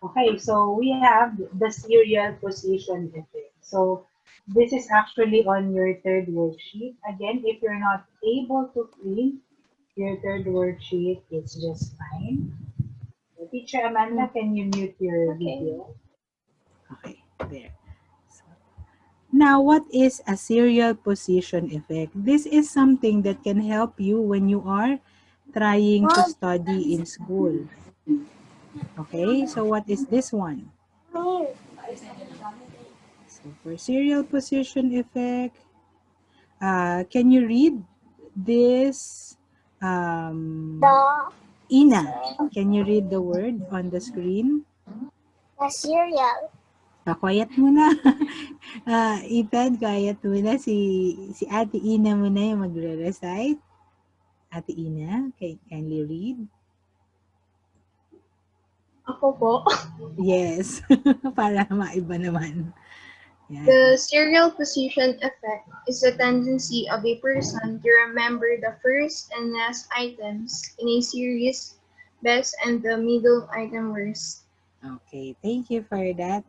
Okay, so we have the serial position effect. So this is actually on your third worksheet. Again, if you're not able to print your third worksheet, it's just fine. Teacher Amanda, can you mute your Okay. video? Okay, there. So, now, what is a serial position effect? This is something that can help you when you are trying to Mom. study in school. Okay, so what is this one? So for serial position effect, can you read this? The Ina, can you read the word on the screen? the cereal. Quiet muna. Ethan, quiet muna. Si Ate Ina muna yung magre-recite. Ate Ina, kindly read. Ako po. Yes, para maiba naman. Yan. The serial position effect is the tendency of a person to remember the first and last items in a series best and the middle item worst. Okay, thank you for that.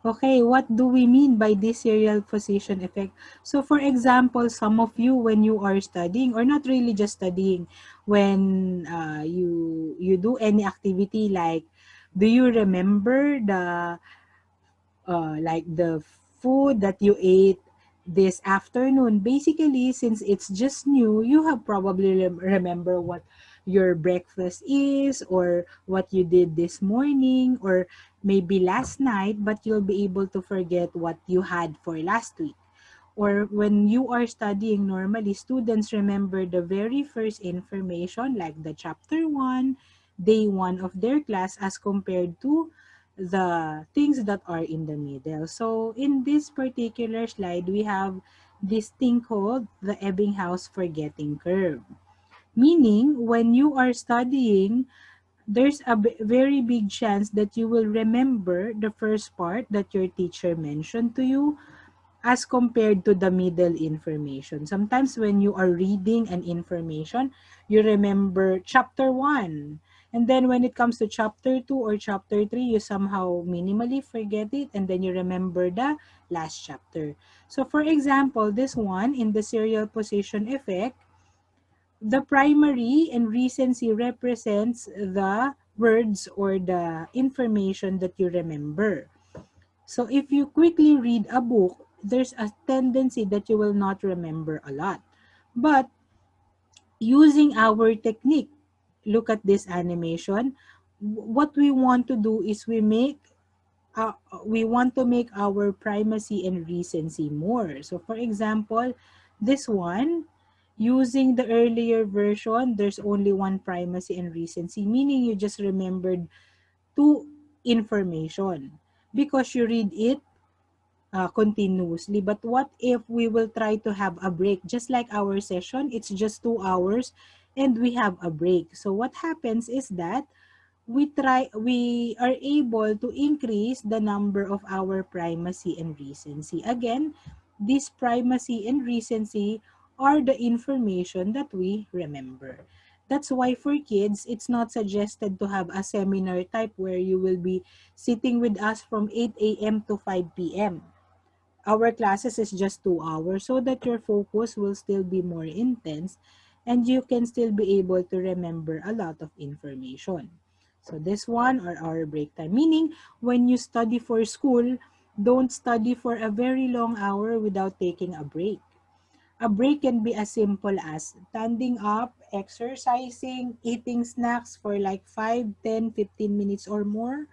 Okay, what do we mean by this serial position effect? So for example, some of you when you are studying or not really just studying, when you do any activity like do you remember the like the food that you ate this afternoon? Basically, since it's just new, you have probably remember what your breakfast is or what you did this morning or maybe last night, but you'll be able to forget what you had for last week. Or when you are studying normally, students remember the very first information like the chapter 1, day 1 of their class as compared to the things that are in the middle. So in this particular slide, we have this thing called the Ebbinghaus forgetting curve. Meaning, when you are studying, there's a very big chance that you will remember the first part that your teacher mentioned to you as compared to the middle information. Sometimes when you are reading an information, you remember chapter 1. And then when it comes to chapter 2 or chapter 3, you somehow minimally forget it and then you remember the last chapter. So for example, this one in the serial position effect, the primary and recency represents the words or the information that you remember. So if you quickly read a book, there's a tendency that you will not remember a lot. But using our technique, look at this animation. What we want to do is we want to make our primacy and recency more. So for example, this one, using the earlier version, there's only one primacy and recency, meaning you just remembered two information because you read it continuously. But what if we will try to have a break? Just like our session, it's just 2 hours and we have a break. So what happens is that we are able to increase the number of our primacy and recency. Again, this primacy and recency are the information that we remember. That's why for kids, it's not suggested to have a seminar type where you will be sitting with us from 8 a.m. to 5 p.m. Our classes is just 2 hours so that your focus will still be more intense and you can still be able to remember a lot of information. So this one are our break time. Meaning, when you study for school, don't study for a very long hour without taking a break. A break can be as simple as standing up, exercising, eating snacks for like 5, 10, 15 minutes or more.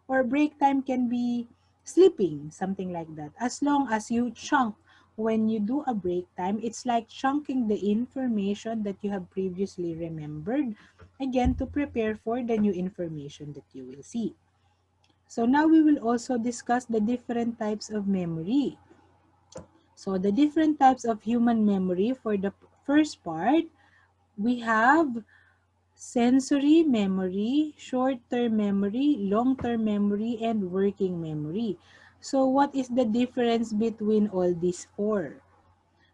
Or break time can be sleeping, something like that. As long as you chunk, when you do a break time, it's like chunking the information that you have previously remembered, again, to prepare for the new information that you will see. So now we will also discuss the different types of memory. So the different types of human memory for the first part, we have sensory memory, short-term memory, long-term memory, and working memory. So what is the difference between all these four?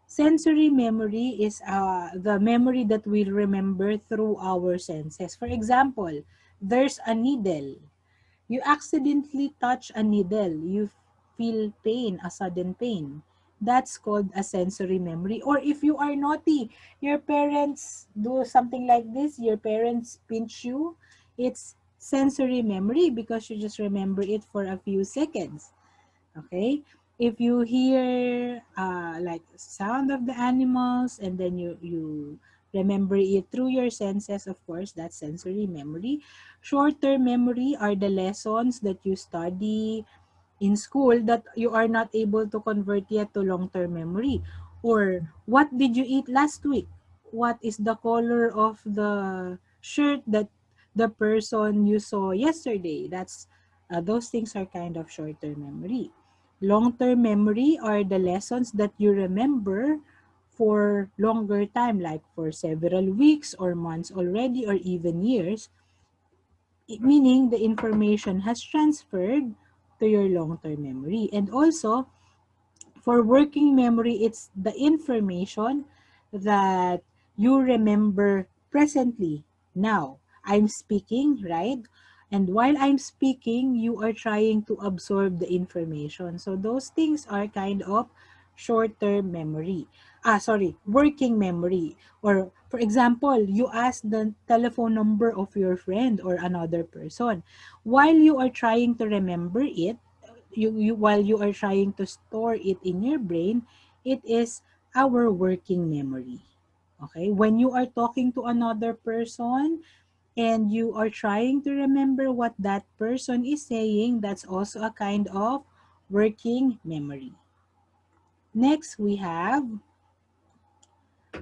Sensory memory is the memory that we remember through our senses. For example, there's a needle. You accidentally touch a needle. You feel pain, a sudden pain. That's called a sensory memory. Or if you are naughty, your parents do something like this, your parents pinch you, it's sensory memory because you just remember it for a few seconds. Okay, if you hear like sound of the animals and then you remember it through your senses, of course that's sensory memory. Short-term memory are the lessons that you study in school that you are not able to convert yet to long-term memory. Or what did you eat last week? What is the color of the shirt that the person you saw yesterday? That's those things are kind of short-term memory. Long-term memory are the lessons that you remember for longer time, like for several weeks or months already, or even years, meaning the information has transferred to your long-term memory. And also, for working memory, it's the information that you remember presently. Now, I'm speaking, right? And while I'm speaking, you are trying to absorb the information. So those things are kind of short-term memory. Working memory. Or for example, you ask the telephone number of your friend or another person. While you are trying to remember it, while you are trying to store it in your brain, it is our working memory. Okay? When you are talking to another person and you are trying to remember what that person is saying, that's also a kind of working memory. Next, we have,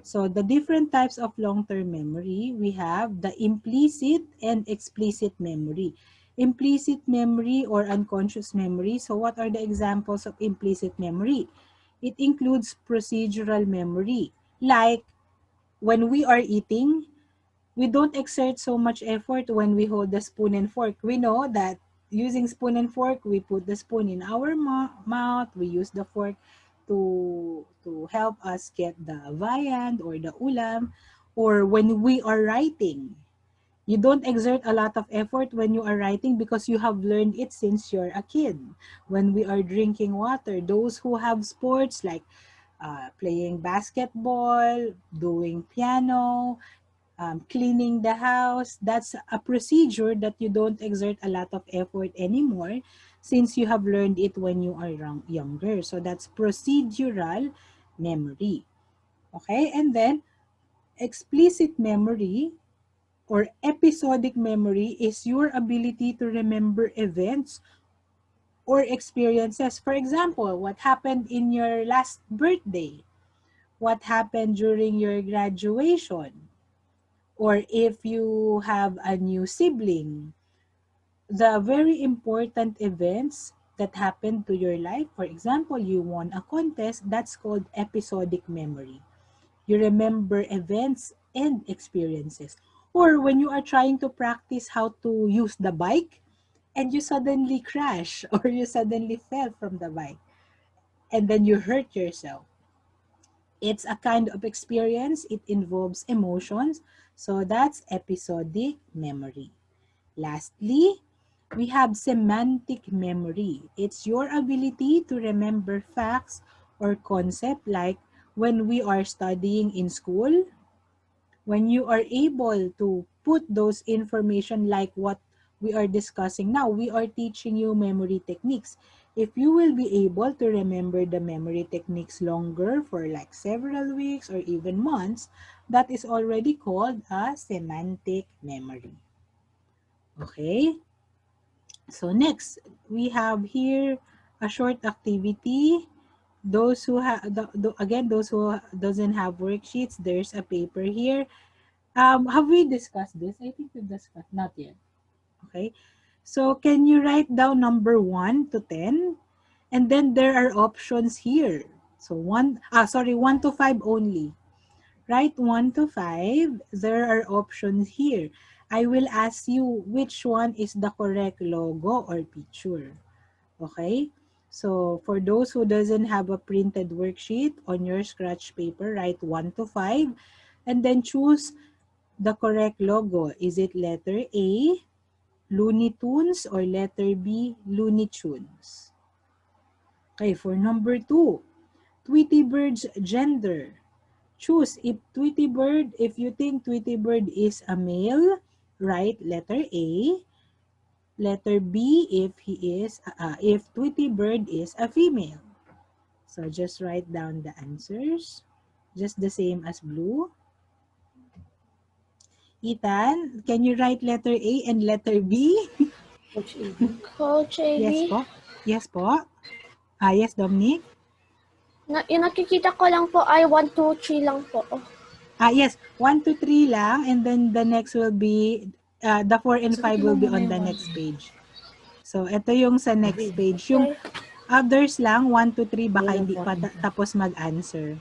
so the different types of long-term memory, we have the implicit and explicit memory. Implicit memory or unconscious memory. So what are the examples of implicit memory? It includes procedural memory. Like when we are eating, we don't exert so much effort when we hold the spoon and fork. We know that using spoon and fork, we put the spoon in our mouth, we use the fork to help us get the viand or the ulam. Or when we are writing, you don't exert a lot of effort when you are writing because you have learned it since you're a kid. When we are drinking water, those who have sports like playing basketball, doing piano, cleaning the house, that's a procedure that you don't exert a lot of effort anymore since you have learned it when you are younger. So that's procedural memory. Okay, and then explicit memory or episodic memory is your ability to remember events or experiences. For example, what happened in your last birthday? What happened during your graduation? Or if you have a new sibling, the very important events that happened to your life. For example, you won a contest, that's called episodic memory. You remember events and experiences. Or when you are trying to practice how to use the bike and you suddenly crash or you suddenly fell from the bike and then you hurt yourself. It's a kind of experience, it involves emotions, so that's episodic memory. Lastly, we have semantic memory. It's your ability to remember facts or concept like when we are studying in school, when you are able to put those information like what we are discussing now, we are teaching you memory techniques. If you will be able to remember the memory techniques longer for like several weeks or even months, that is already called a semantic memory. Okay? So next, we have here a short activity. Those who have, again, those who doesn't have worksheets, there's a paper here. Have we discussed this? I think we've discussed, not yet. Okay. So can you write down number 1 to 10? And then there are options here. So 1 to 5 only. Write 1 to 5. There are options here. I will ask you which one is the correct logo or picture. Okay? So for those who doesn't have a printed worksheet on your scratch paper, write 1 to 5 and then choose the correct logo. Is it letter A, Looney Tunes, or letter B, Looney Tunes? Okay, for number 2, Tweety Bird's gender. Choose if you think Tweety Bird is a male, write letter A. Letter B, if Tweety Bird is a female. So just write down the answers. Just the same as blue. Ethan, can you write letter A and letter B? Coach AB. Coach Yes AB. po. Yes po. Yes, Dominic. Yung nakikita ko lang po ay 1, 2, 3 lang po. Yes. 1, 2, 3 lang. And then the next will be, the 4 and 5 will be on the next page. So, ito yung sa next page. Yung Okay. others lang, 1, 2, 3, baka hindi pa tapos mag-answer.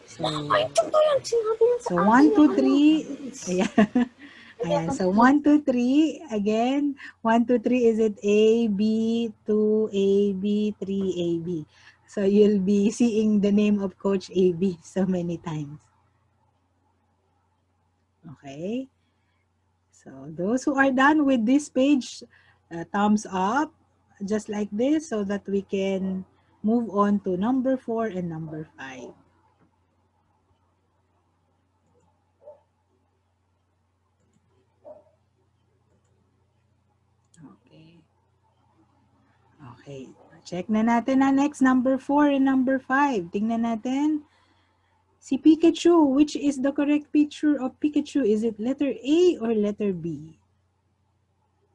So, Ito po yan. Sinabi niya sa so akin 1, 2, 3. Ayan. Ayan. So, 1, 2, 3. Again, 1, 2, 3. Is it A, B, 2, A, B, 3, A, B? So, you'll be seeing the name of Coach AB so many times. Okay. So, those who are done with this page, thumbs up, just like this, so that we can move on to number 4 and number 5. Okay. Okay. Check na natin na next, number 4 and number 5. Tingnan natin. Si Pikachu, which is the correct picture of Pikachu? Is it letter A or letter B?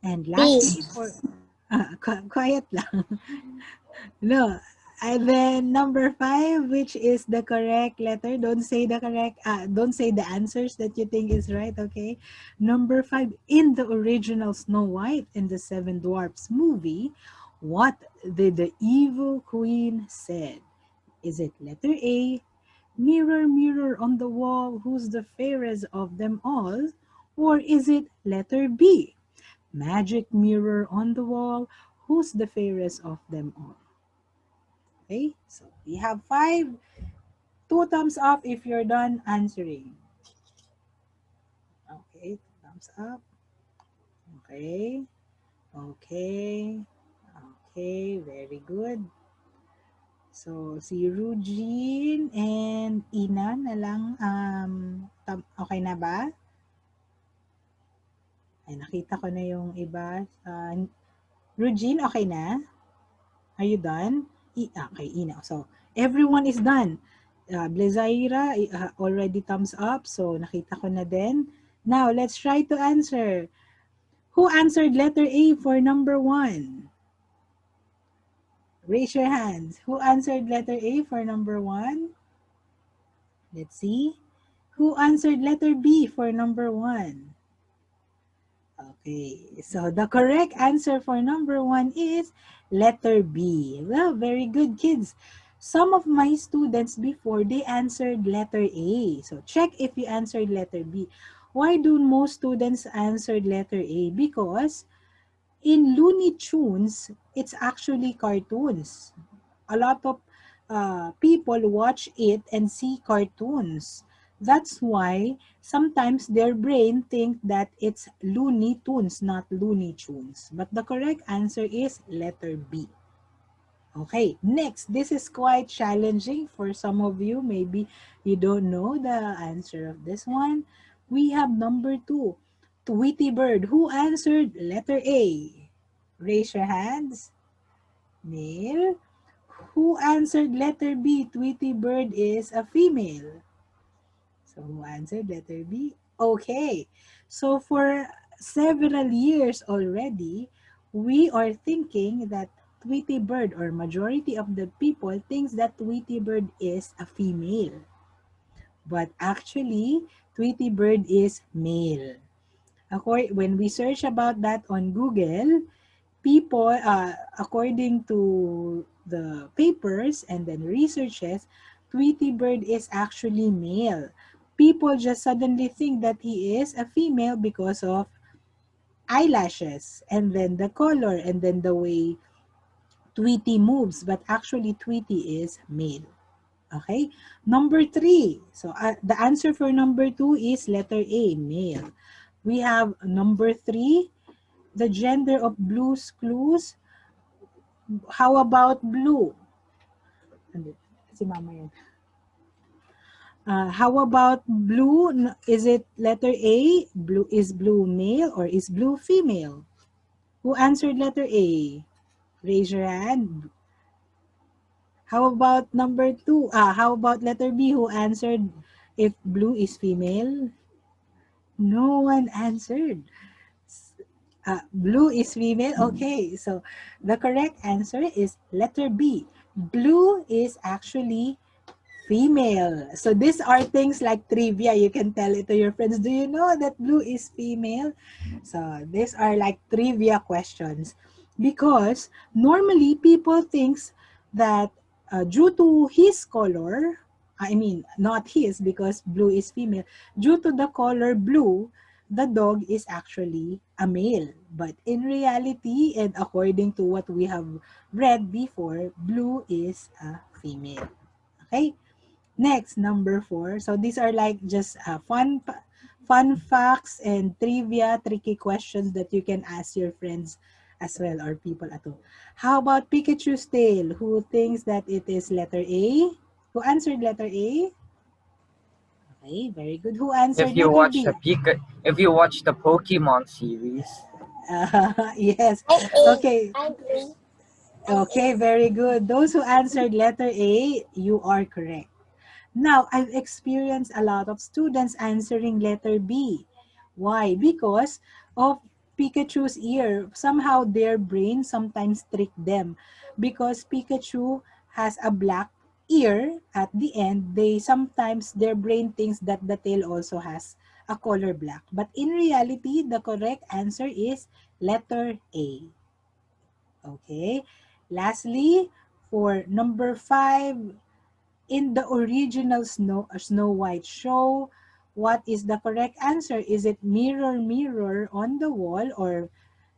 And lastly, for quiet lang. No. And then number 5, which is the correct letter? Don't say the answers that you think is right, okay? Number 5, in the original Snow White and the Seven Dwarfs movie, what did the evil queen said? Is it letter A, mirror, mirror on the wall, who's the fairest of them all? Or is it letter B, magic mirror on the wall, who's the fairest of them all? Okay, so we have 5. 2 thumbs up if you're done answering. Okay, 2 thumbs up. Okay, okay, okay, very good. So, si Rugine and Ina na lang, okay na ba? Ay, nakita ko na yung iba. Rugine, okay na? Are you done? Okay, Ina. So, everyone is done. Blezaira, already thumbs up. So, nakita ko na din. Now, let's try to answer. Who answered letter A for number 1? Raise your hands. Who answered letter A for number 1? Let's see. Who answered letter B for number 1? Okay, so the correct answer for number 1 is letter B. Well, very good, kids. Some of my students before, they answered letter A. So check if you answered letter B. Why do most students answered letter A? Because in Looney Tunes, it's actually cartoons. A lot of people watch it and see cartoons. That's why sometimes their brain think that it's Looney Tunes, not Looney Tunes. But the correct answer is letter B. Okay, next. This is quite challenging for some of you. Maybe you don't know the answer of this one. We have number 2, Tweety Bird. Who answered letter A? Raise your hands. Neil. Who answered letter B? Tweety Bird is a female. So who answered letter B? Okay. So for several years already, we are thinking that Tweety Bird, or majority of the people thinks that Tweety Bird is a female. But actually, Tweety Bird is male. When we search about that on Google, people, according to the papers and then researches, Tweety Bird is actually male. People just suddenly think that he is a female because of eyelashes and then the color and then the way Tweety moves, but actually Tweety is male. Okay, number 3. So the answer for number 2 is letter A, male. We have number 3. the gender of blue's clues. How about blue? Si mama yan. How about blue? Is it letter A? Blue is blue male or is blue female? Who answered letter A? Raise your hand. How about number 2? How about letter B? Who answered if blue is female? No one answered. Blue is female. Okay, so the correct answer is letter B. Blue is actually female. So these are things like trivia. You can tell it to your friends. Do you know that blue is female? So these are like trivia questions. Because normally people thinks that due to his color, I mean not his because blue is female, due to the color blue, the dog is actually a male. But in reality and according to what we have read before, blue is a female. Okay? Next, number 4. So these are like just fun facts and trivia, tricky questions that you can ask your friends as well or people at home. How about Pikachu's tail? Who thinks that it is letter A? Who answered letter A? Okay, very good. Who answered letter B? If you watch the Pokemon series, Yes. I'm A. Okay. I'm A. Okay, very good. Those who answered letter A, you are correct. Now, I've experienced a lot of students answering letter B. Why? Because of Pikachu's ear. Somehow their brain sometimes trick them. Because Pikachu has a black ear at the end, their brain thinks that the tail also has a color black. But in reality, the correct answer is letter A. Okay. Lastly, for number 5, in the original Snow White show, what is the correct answer? Is it mirror, mirror on the wall or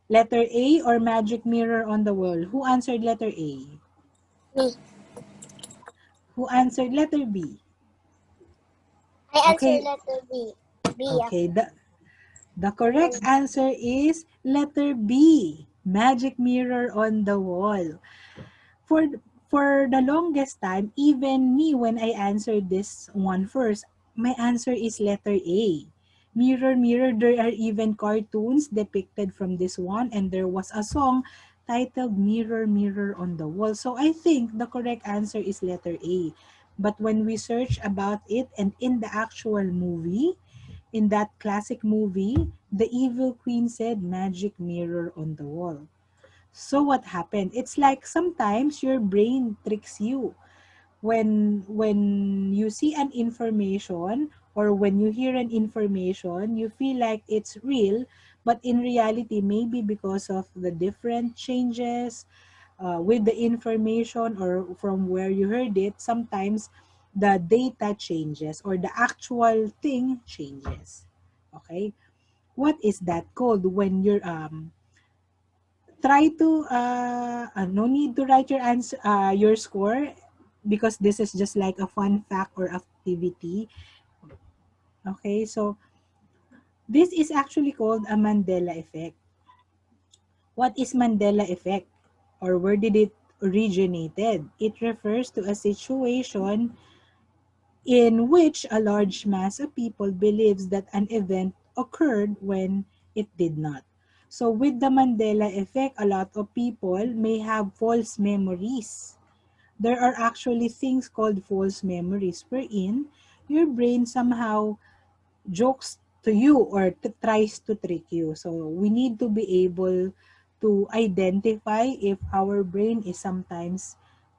letter A or magic mirror on the wall? Who answered letter A? Me. Who answered letter B? I answer Okay, letter B. B. okay. The correct answer is letter B. Magic mirror on the wall. For the longest time, even me when I answered this one first, my answer is letter A. Mirror, mirror, there are even cartoons depicted from this one and there was a song titled Mirror, Mirror on the Wall. So I think the correct answer is letter A. But when we search about it and in the actual movie, in that classic movie, the evil queen said magic mirror on the wall. So what happened? It's like sometimes your brain tricks you when you see an information or when you hear an information, you feel like it's real, but in reality, maybe because of the different changes with the information or from where you heard it, sometimes the data changes or the actual thing changes. Okay, what is that called when you're try to no need to write your answer your score because this is just like a fun fact or activity. Okay, so this is actually called a Mandela effect. What is Mandela effect or where did it originated? It refers to a situation in which a large mass of people believes that an event occurred when it did not. So with the Mandela effect, a lot of people may have false memories. There are actually things called false memories wherein your brain somehow jokes to you or tries to trick you. So we need to be able to identify if our brain is sometimes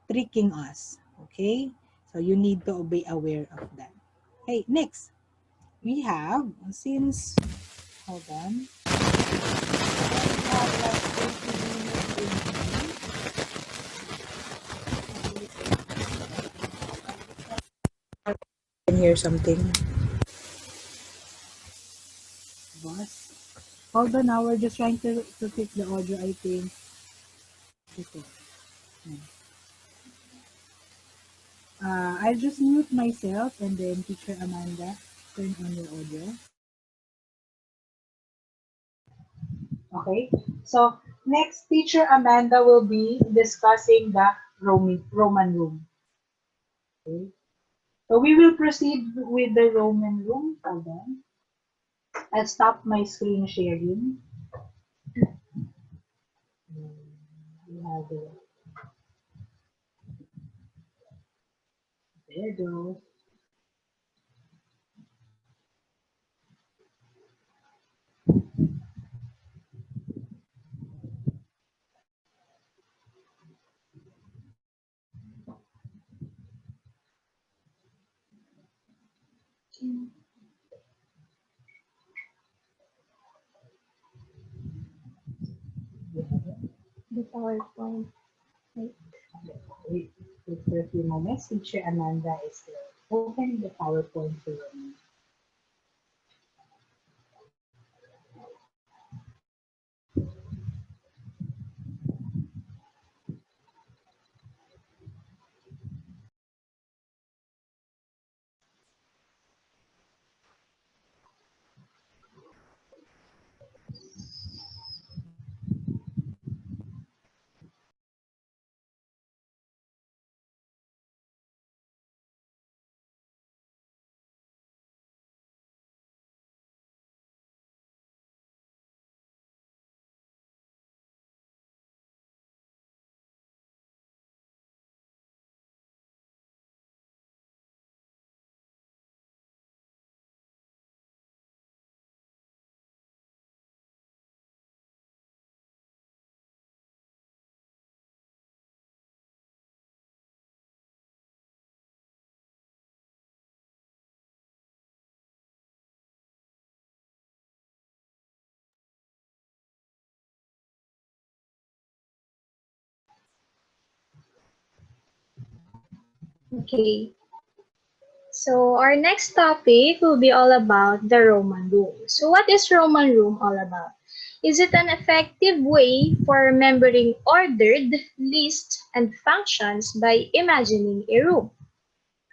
tricking us. Okay? So you need to be aware of that. Okay, next. We have, since, hold on. We have like 30 minutes remaining. I can hear something. Boss. Hold on now, we're just trying to fix the audio, I think. Okay. I'll just mute myself and then teacher Amanda, turn on your audio. Okay. So next, teacher Amanda will be discussing the Roman room. Okay. So we will proceed with the Roman room. Hold on. I'll stop my screen sharing. We have there it goes. The PowerPoint. Right. Wait for a few moments. Teacher Amanda is still opening the PowerPoint for me. Okay. So our next topic will be all about the Roman room. So what is Roman room all about? Is it an effective way for remembering ordered lists and functions by imagining a room?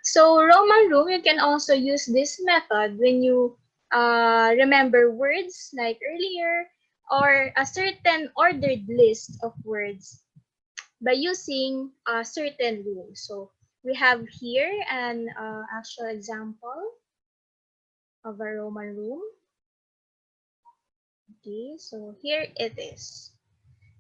So Roman room, you can also use this method when you remember words like earlier or a certain ordered list of words by using a certain rule. So we have here an actual example of a Roman room. Okay, so here it is.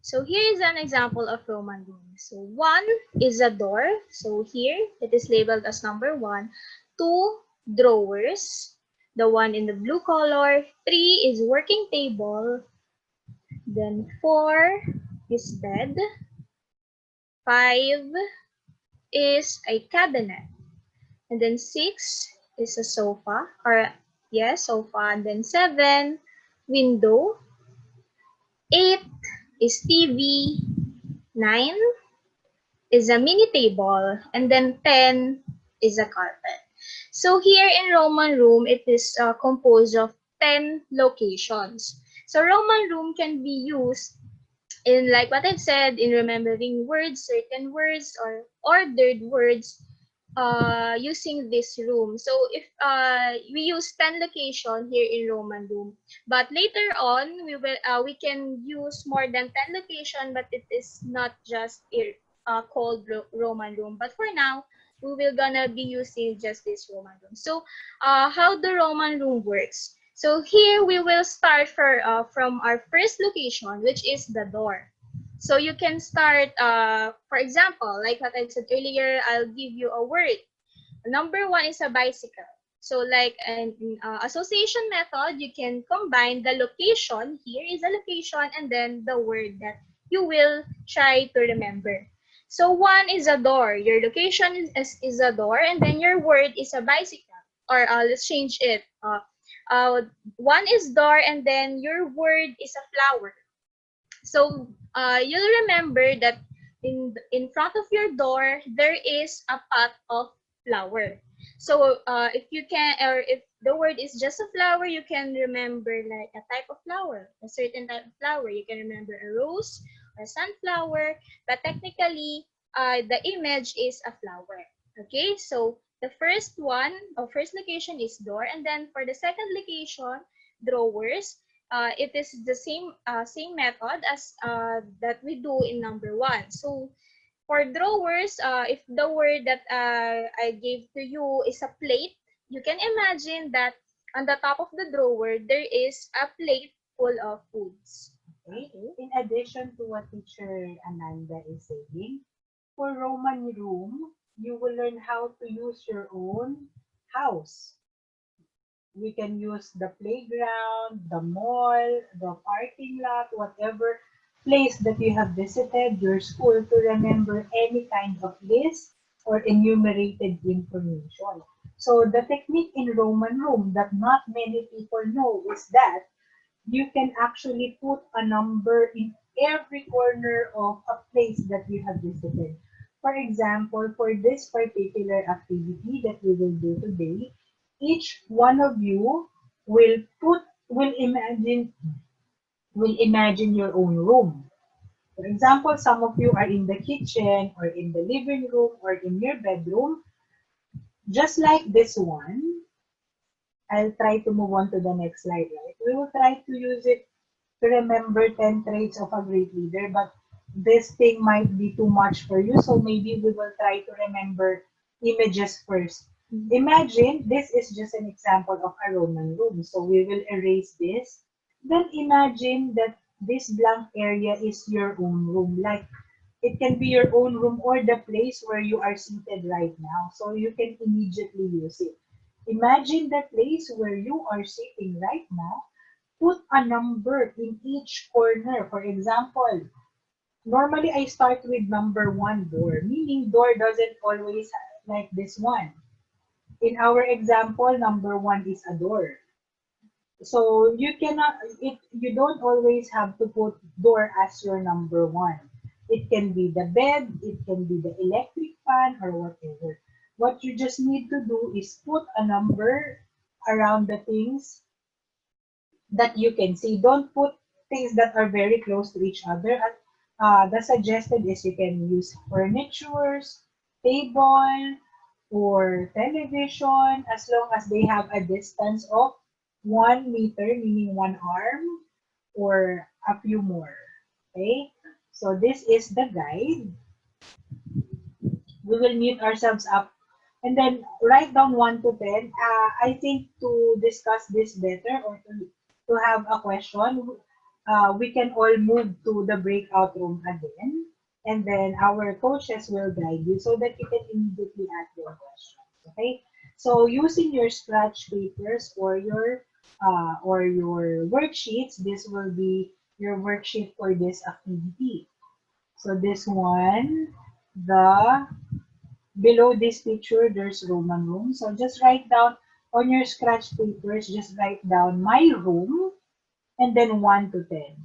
So here is an example of Roman room. So 1 is a door. So here it is labeled as number 1. 2 drawers. The one in the blue color. 3 is working table. Then 4 is bed. 5 is a cabinet. And then 6 is a sofa. Or yes, sofa. And then 7, window. 8 is TV. 9 is a mini table, and then 10 is a carpet. So here in Roman room, it is composed of 10 locations. So Roman room can be used in, like what I've said, in remembering words, certain words, or ordered words using this room. So if we use 10 location here in Roman room, but later on we can use more than 10 location, but it is not just called Roman room. But for now, we will gonna be using just this Roman room. So how the Roman room works. So here we will start from our first location, which is the door. So you can start, for example, like what I said earlier, I'll give you a word. Number 1 is a bicycle. So like an association method, you can combine the location, here is a location, and then the word that you will try to remember. So 1 is a door. Your location is a door, and then your word is a bicycle. Or let's change it. 1 is door, and then your word is a flower. So you'll remember that in front of your door there is a pot of flower. So if you can, or if the word is just a flower, you can remember like a type of flower, a certain type of flower. You can remember a rose or a sunflower, but technically the image is a flower. Okay, so the first one or first location is door, and then for the second location, drawers. it is the same method as that we do in number one. So for drawers, if the word that I gave to you is a plate, you can imagine that on the top of the drawer there is a plate full of foods. Okay? In addition to what teacher Amanda is saying, for Roman room, you will learn how to use your own house. We can use the playground, the mall, the parking lot, whatever place that you have visited, your school, to remember any kind of list or enumerated information. So the technique in Roman room that not many people know is that you can actually put a number in every corner of a place that you have visited. For example, for this particular activity that we will do today, each one of you will put will imagine your own room. For example, some of you are in the kitchen or in the living room or in your bedroom, just like this one. I'll try to move on to the next slide, right? We will try to use it to remember 10 traits of a great leader, but this thing might be too much for you, so maybe we will try to remember images first. Imagine this is just an example of a Roman room, so we will erase this. Then imagine that this blank area is your own room, like it can be your own room or the place where you are seated right now, so you can immediately use it. Imagine the place where you are sitting right now. Put a number in each corner. For example, normally I start with number one, door, meaning door doesn't always like this one. In our example, number one is a door. So you cannot, you don't always have to put door as your number one. It can be the bed, it can be the electric fan, or whatever. What you just need to do is put a number around the things that you can see. Don't put things that are very close to each other. The suggested is you can use furnitures, table, or television, as long as they have a distance of 1 meter, meaning one arm, or a few more. Okay? So this is the guide. We will mute ourselves up and then write down 1 to 10. I think to discuss this better or to have a question, we can all move to the breakout room again. And then our coaches will guide you so that you can immediately ask your questions. Okay? So using your scratch papers or your worksheets, this will be your worksheet for this activity. So this one, the below this picture, there's Roman room. So just write down on your scratch papers, just write down my room and then 1 to 10.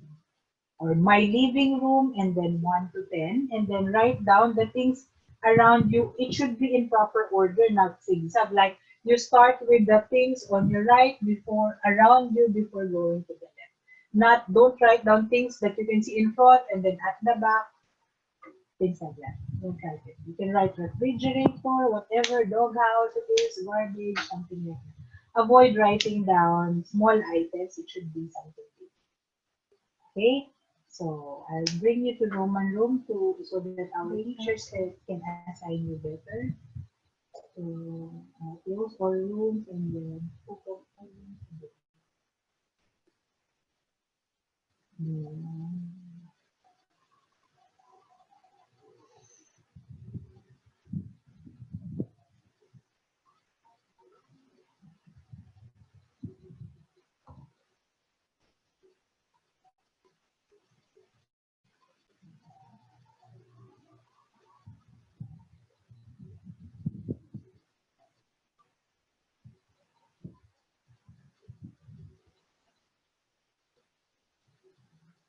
Or my living room and then 1 to 10. And then write down the things around you. It should be in proper order, not zigzag. Like you start with the things on your right before around you before going to the left. Not don't write down things that you can see in front and then at the back, things like that. Don't write it. You can write refrigerator, whatever, doghouse it is, garbage, something like that. Avoid writing down small items. It should be something big. Okay? So I'll bring you to Roman room so that our teachers can assign you better. So close all rooms and then open all rooms. Hmm.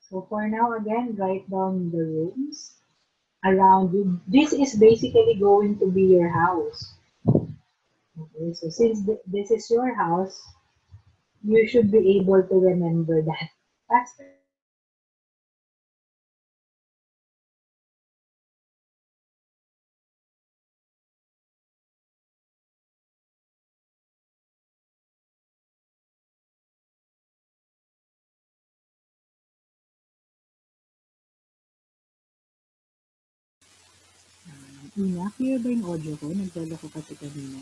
So for now, again, write down the rooms around you. This is basically going to be your house. Okay, so since this is your house, you should be able to remember that faster. Ina, clear ba yung audio ko? Naglolo ko kasi kanina.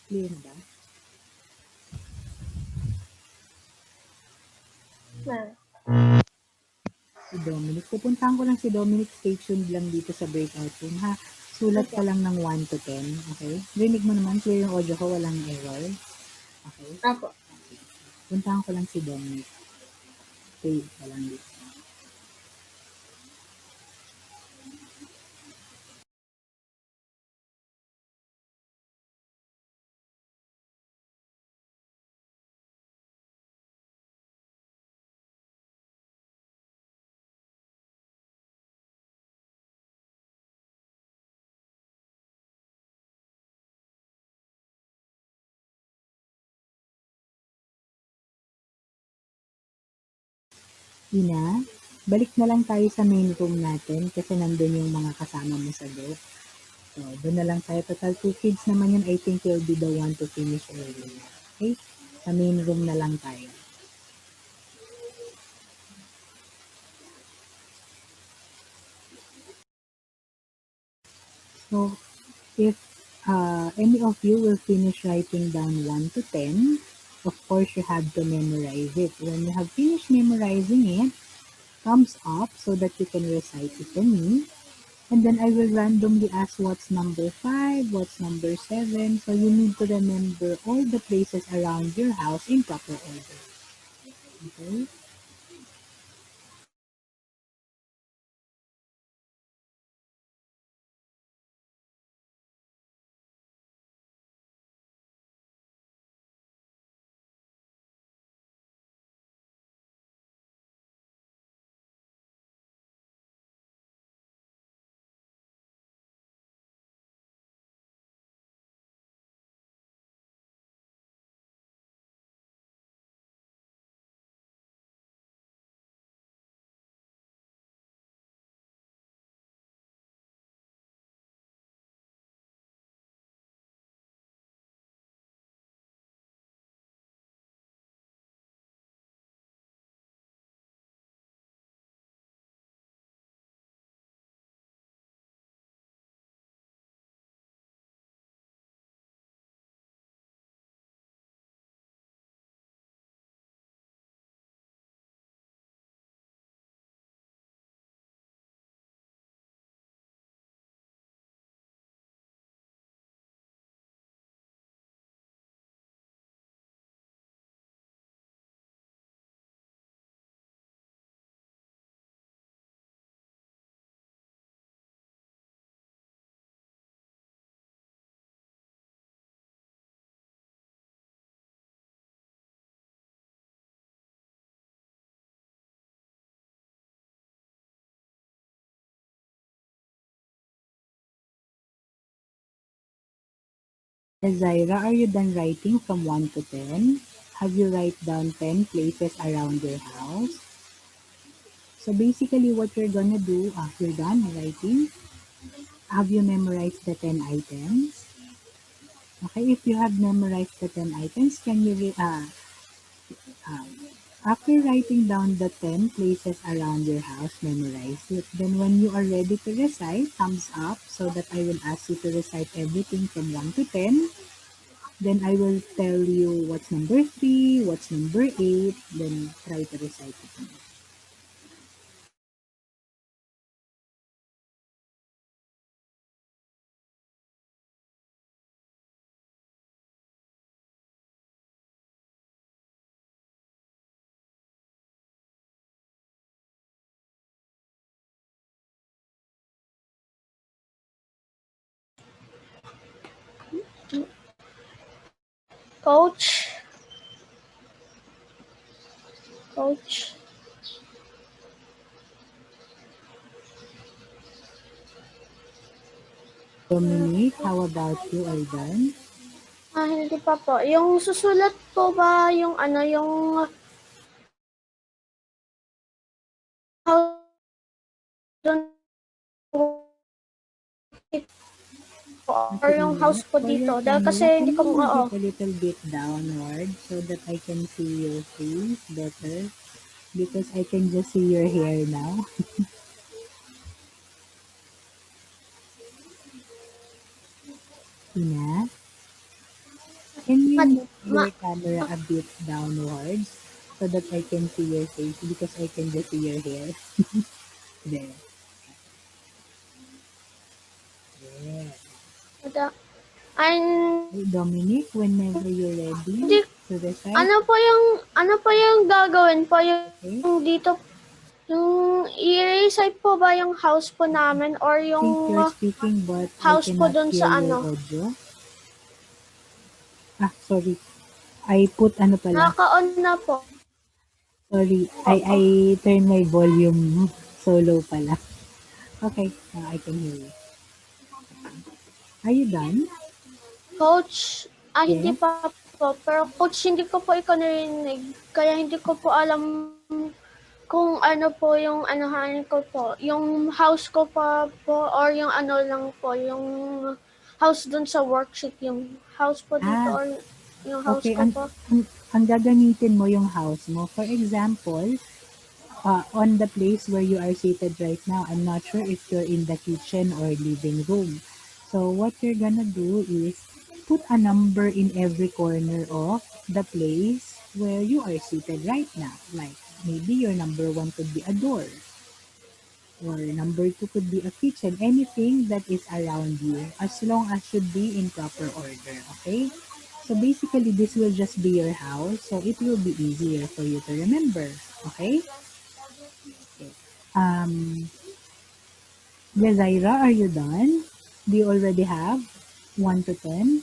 Clear na ba? Si Dominic. Pupuntahan ko lang si Dominic. Stay tuned lang dito sa breakout room, ha? Sulat ka lang ng 1 to 10, okay? Rinig mo naman, clear yung audio ko, walang error. Okay? Apo. Puntahan ko lang si Dominic. Stay ka lang dito. Ina, balik na lang tayo sa main room natin kasi nandun yung mga kasama mo sa group. So, doon na lang tayo. Total 2 kids naman yun. I think you'll be the one to finish early. Okay? Sa main room na lang tayo. So, if any of you will finish writing down 1 to 10, of course, you have to memorize it. When you have finished memorizing it, thumbs up so that you can recite it to me. And then I will randomly ask what's number 5, what's number 7. So you need to remember all the places around your house in proper order. Okay? Zaira, are you done writing from 1 to 10? Have you write down 10 places around your house? So basically what you're gonna do after done writing, have you memorized the 10 items? Okay, if you have memorized the 10 items, can you uh, after writing down the 10 places around your house, memorize it. Then when you are ready to recite, thumbs up so that I will ask you to recite everything from 1 to 10. Then I will tell you what's number 3, what's number 8, then try to recite it. Coach. Coach. Dominic, how about you? Are you done? Hindi pa po. Yung susulat po ba yung ano, yung house doon or Okay, yung Ina, house po for your dito. Dahil kasi camera, can hindi ko, you move oo. it a little bit downward so that I can see your face better? Because I can just see your hair now. Ina, can you Ma, move ma, your camera a bit downwards so that I can see your face because I can just see your hair. There. Yeah. mada, an, Hey, Dominic, whenever you're ready hindi, to recite, ano po yung gagawin po okay? yung dito, yung i-recite po ba yung house po namin or I yung think you're speaking but I house po cannot dun hear sa your ano? audio. Ah, sorry. I put ano pala. Naka-on na po. Sorry. Oo. I turn my volume solo pala. Okay, now I can hear you. Are you done? Coach, hindi Yes. pa po. Pero coach, hindi ko po ikaw narinig. Kaya hindi ko po alam kung ano po yung anuhan ko po. Yung house ko pa po or yung ano lang po, yung house dun sa worksheet. Yung house po dito Ah, or yung house okay. ko po. Ang gagamitin mo yung house mo. For example, on the place where you are seated right now, I'm not sure if you're in the kitchen or living room. So what you're gonna do is put a number in every corner of the place where you are seated right now. Like maybe your number one could be a door, or number two could be a kitchen, anything that is around you, as long as should be in proper order, okay? So basically, this will just be your house, so it will be easier for you to remember, okay? Okay. Yazaira, are you done? Do you already have 1 to 10?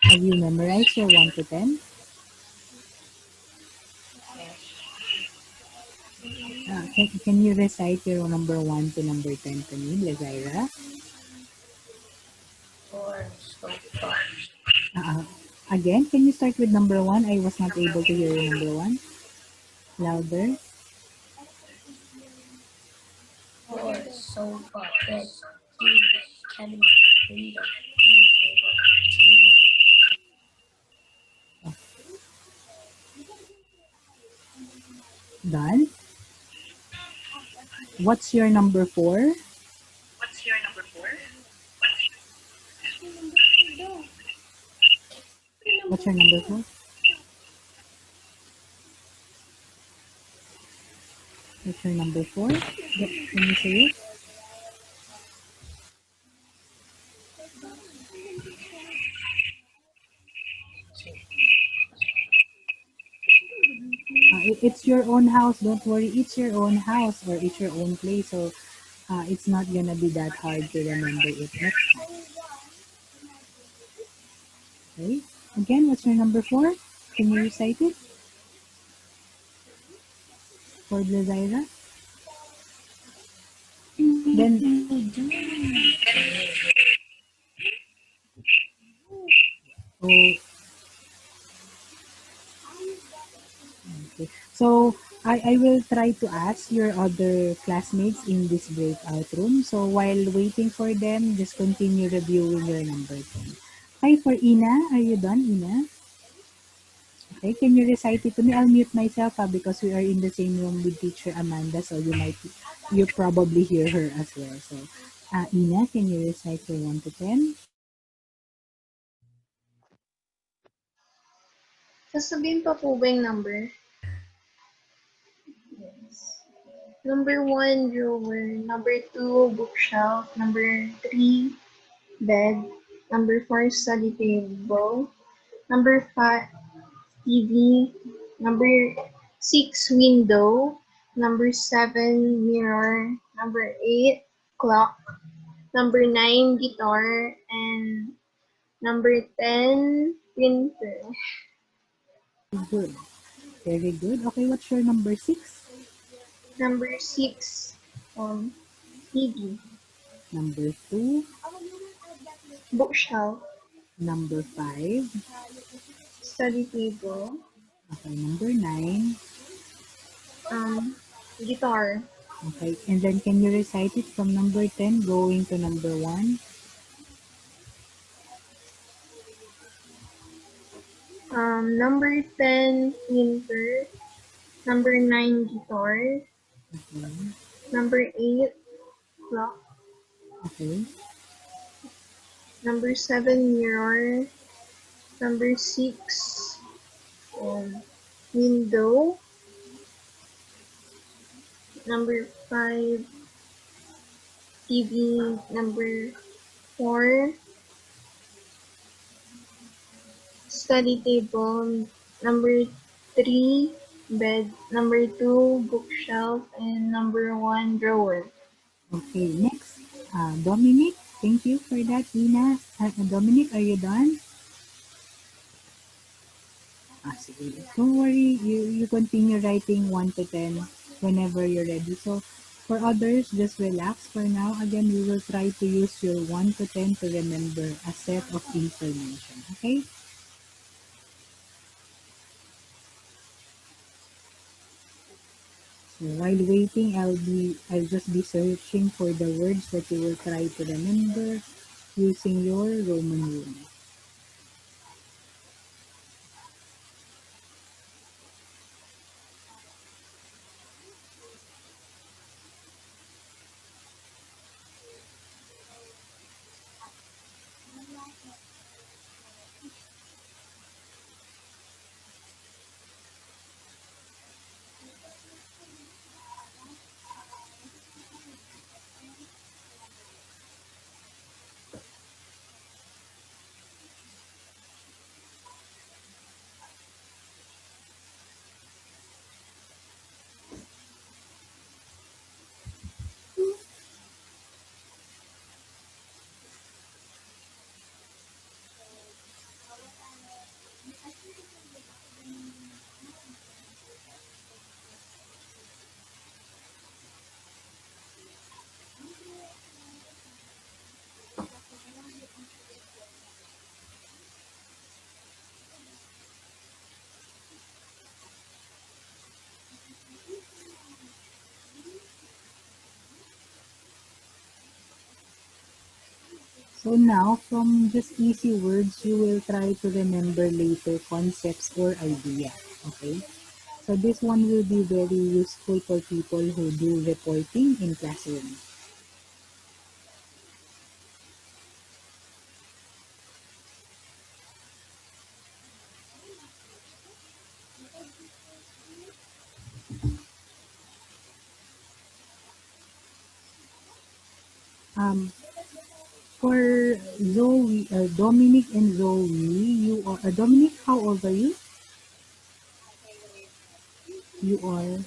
Have you memorized your 1 to 10? Can you recite your number 1 to number 10 to me, Yazaira? Uh, Again, can you start with number 1? I was not able to hear your number 1. Louder. Done. What's your number 4? What's your number 4? What's your number 4? Can you say it? It's your own house. Don't worry. It's your own house or it's your own place. So it's not gonna be that hard to remember it next time. Okay. Again, what's your number 4? Can you recite it for Blazaira? Then, oh, okay. So I will try to ask your other classmates in this breakout room. So while waiting for them, just continue reviewing your number 10. Hi for Ina. Are you done, Ina? Okay, can you recite it to me? I'll mute myself because we are in the same room with teacher Amanda, so you probably hear her as well. So, Ina, can you recite your 1 to 10? Sasabihin pa po ba yung number? Number 1, drawer. Number 2, bookshelf. Number 3, bed. Number 4, study table. Number 5, TV. Number 6, window. Number 7, mirror. Number 8, clock. Number 9, guitar. And number 10, printer. Good. Very good. Okay, what's your number 6? Number 6, TV. Number 2, Bookshelf. number 5, Study table. okay, number 9, Guitar. okay, and then can you recite it from number 10 going to number 1? Number 10, printer. Number 9, guitar. Okay. Number 8, clock. Okay. Number 7, mirror. Number 6, window. Number 5, TV. Number 4, study table. Number 3, bed. Number 2, bookshelf. And number 1, drawer. Okay. Next, Dominic. Thank you for that, Ina. Dominic, are you done? Sige. Don't worry. You continue writing 1 to 10 whenever you're ready. So, for others, just relax for now. Again, we will try to use your 1 to 10 to remember a set of information. Okay? So, while waiting, I'll just be searching for the words that you will try to remember using your Roman rule. So now, from just easy words, you will try to remember later concepts or ideas. Okay? So this one will be very useful for people who do reporting in classroom. Um, for Zoe, Dominic and Zoe, you are, Dominic, how old are you? You are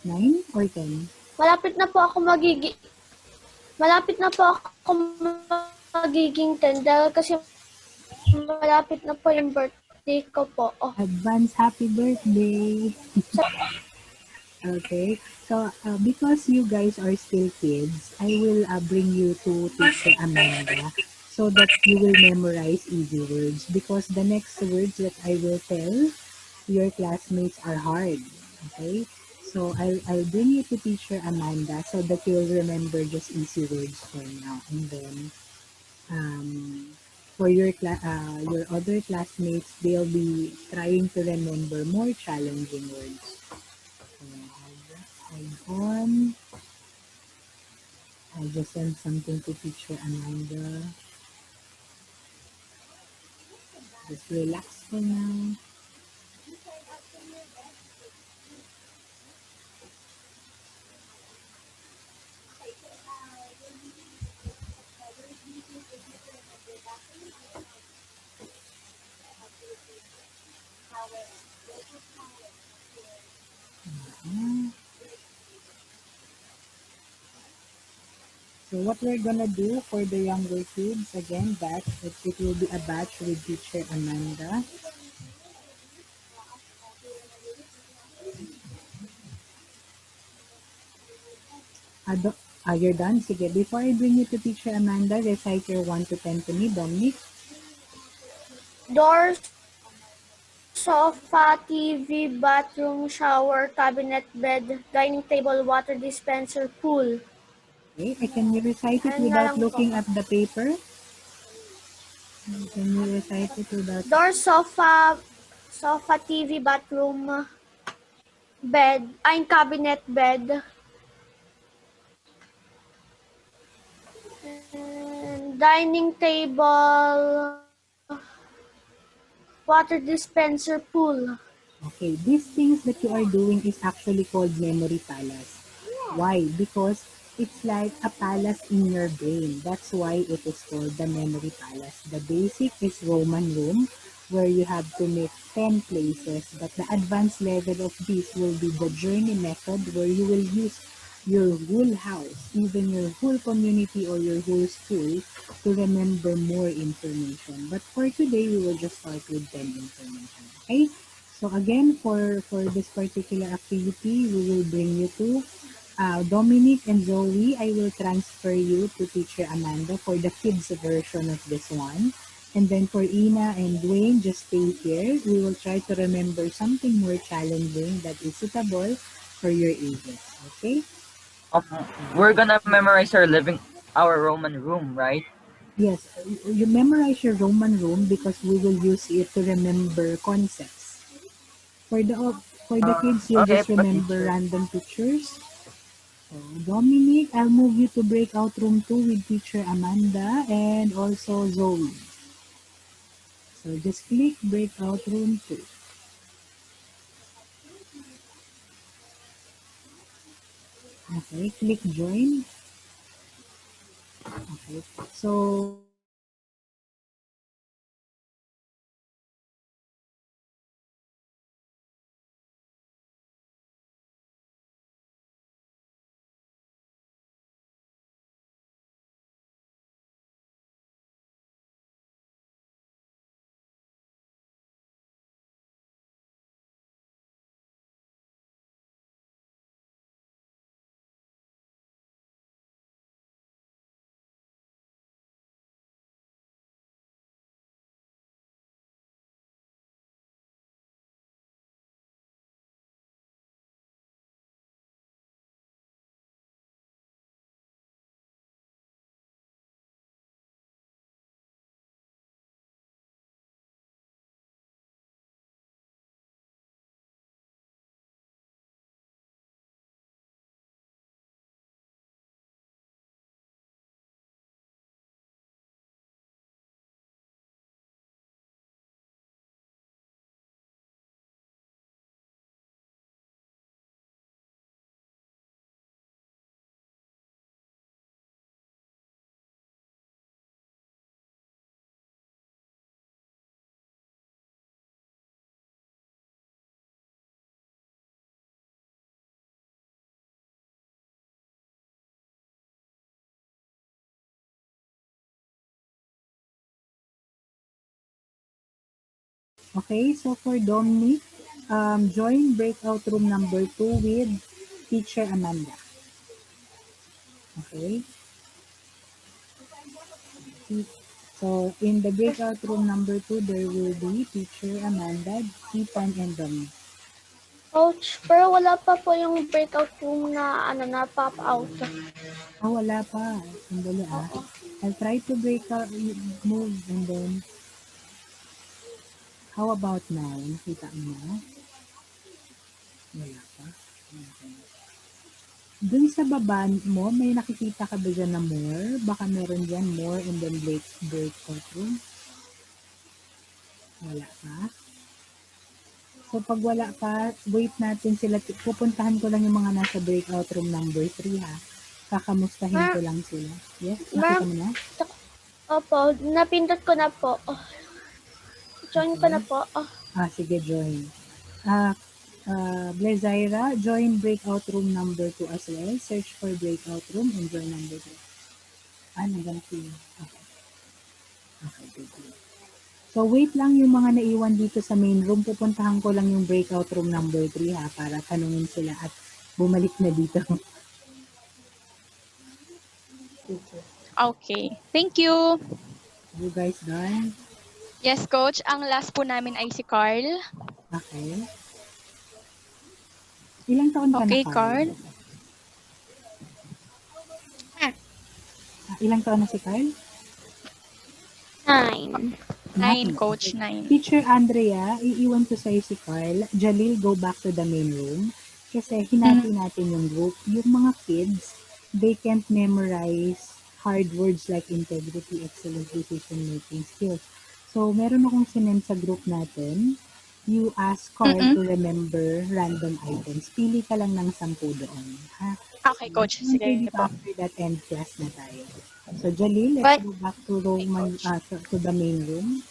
9 or 10? Malapit na po ako magiging 10 dahil kasi malapit na po yung birthday ko po. Oh, Advance happy birthday! Okay, so because you guys are still kids, I will bring you to Teacher Amanda so that you will memorize easy words because the next words that I will tell your classmates are hard. Okay, so I'll bring you to Teacher Amanda so that you'll remember just easy words for now, and then um, for your other classmates, they'll be trying to remember more challenging words. Hold on. I just sent something to teacher Amanda. Just relax for now. So what we're gonna do for the younger kids, again, it will be a batch with teacher Amanda. You're done? Sige, before I bring you to teacher Amanda, recite your 1 to 10 to me, Dominic. door, sofa, TV, bathroom, shower, cabinet, bed, dining table, water dispenser, pool. Okay, can you recite it Ayun nga without lang po. looking at the paper? Can you recite it without... Door, sofa, TV, bathroom, bed, ay cabinet bed, and dining table, water dispenser, pool. Okay, these things that you are doing is actually called memory palace. Why? Because it's like a palace in your brain. That's why it is called the memory palace. The basic is Roman room, where you have to make 10 places, but the advanced level of this will be the journey method, where you will use your whole house, even your whole community or your whole school, to remember more information. But for today, we will just start with 10 information. Okay? So again, for this particular activity, we will bring you to Dominic and Zoe. I will transfer you to Teacher Amanda for the kids version of this one. And then for Ina and Dwayne, just stay here. We will try to remember something more challenging that is suitable for your ages. Okay? Um, we're gonna memorize our Roman room, right? Yes, you memorize your Roman room because we will use it to remember concepts. For the kids, you'll Okay, just but remember teacher. random pictures. So, Dominic, I'll move you to breakout room 2 with teacher Amanda and also Zoe. So just click breakout room 2. Okay, click join. Okay, so okay, so for Dominic, join breakout room number 2 with teacher Amanda. Okay. So in the breakout room number 2, there will be teacher Amanda, Ethan, and Dominic. Coach, pero wala pa po yung breakout room na na pop out. Ah, wala pa. Sandali ah. Oo. I'll try to break out, move, and then, how about now? Nakita mo na? Wala pa. Okay. Dun sa baba mo, may nakikita ka ba dyan na more? Baka meron dyan more and then breakout room. Wala pa. So pag wala pa, wait natin sila. Pupuntahan ko lang yung mga nasa breakout room number 3 ha. Kakamustahin ko lang sila. Yes, nakita mo na? Opo, napindot ko na po. Join ko Okay. na po. Sige, join. Ah, Blazaira, join breakout room number 2 as well. Search for breakout room and join number 2. Naganap yun. Okay. Okay, good. So, wait lang yung mga naiwan dito sa main room. Pupuntahan ko lang yung breakout room number 3 ha, para tanungin sila at bumalik na dito. Okay. Thank you. You guys done? Yes, Coach. Ang last po namin ay si Carl. Okay. Ilang taon ka na, Okay, Carl? Carl. Ilang taon na si Carl? 9. 9, Okay. Coach. 9. Teacher Andrea, iiwan ko sa'yo si Carl. Jalil, go back to the main room. Kasi Mm. hinati natin yung group. Yung mga kids, they can't memorize hard words like integrity, excellent decision-making skills. So, meron akong sinend sa group natin. You ask Carl Mm. to remember random items. Pili ka lang ng 10 doon. Ha? Okay, coach. Yung Sige dito po. after that end class na tayo. So, Jalil, let's But, go back to Roman, to the main room.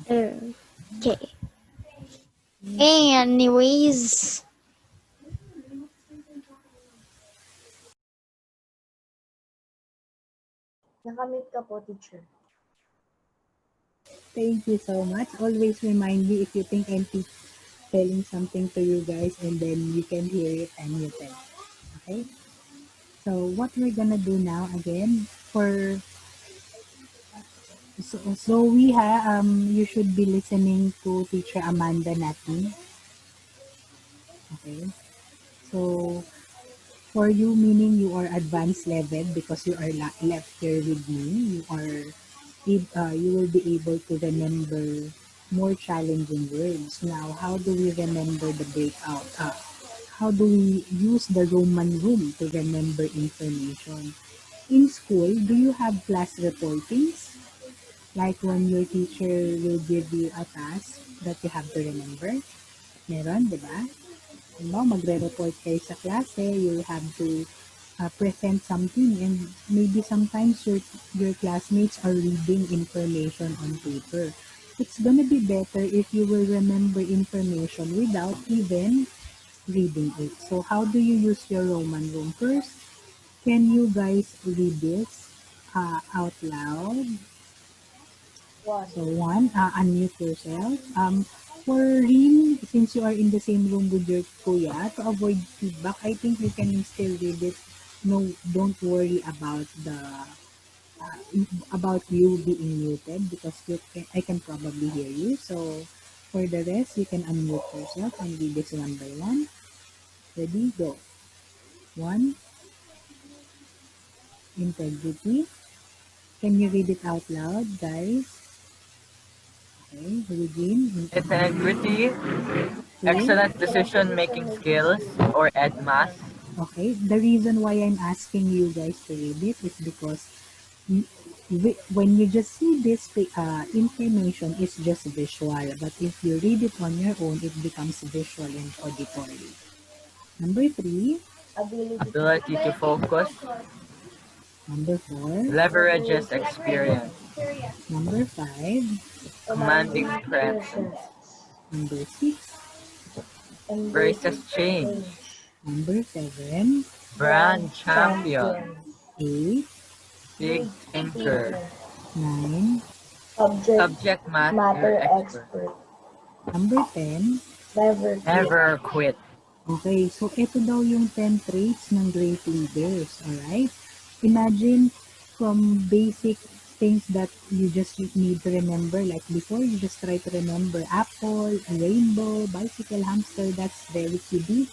okay. Anyways, Nakamit ka po, teacher. Thank you so much. Always remind me if you think I'm telling something to you guys and then you can hear it and you tell. Okay? So what we're gonna do now again for so we you should be listening to teacher Amanda Natin. Okay? So for you, meaning you are advanced level because you are left here with me, you will be able to remember more challenging words. Now, how do we remember the breakout? How do we use the Roman room to remember information? In school, do you have class reportings? Like when your teacher will give you a task that you have to remember? Meron, di ba? No, magre-report kayo sa klase, you have to present something and maybe sometimes your classmates are reading information on paper. It's gonna be better if you will remember information without even reading it. So how do you use your Roman room? First, can you guys read this out loud? One. So one, unmute yourself. For Rin, since you are in the same room with your kuya, to avoid feedback, I think you can still read it. No, don't worry about about you being muted because I can probably hear you. So for the rest, you can unmute yourself and read this one by one. Ready, go. One, integrity. Can you read it out loud, guys? Okay, begin. Integrity, Two. excellent decision-making skills, or EDMAS. Okay, the reason why I'm asking you guys to read this is because when you just see this information, it's just visual. But if you read it on your own, it becomes visual and auditory. Number three, Ability to Ability to focus, number four, leverages experience, number five, commanding commanding presence, presence. number six, braces Embraces change, change. number seven, Brand brand champion, champion. eight, big Big thinker, thinker. nine, Subject subject matter matter expert, expert. number 10. Never quit. never quit. Okay, so ito daw yung 10 traits ng great leaders, alright? Imagine from basic things that you just need to remember, like before you just try to remember apple, rainbow, bicycle, hamster, that's very kiddie.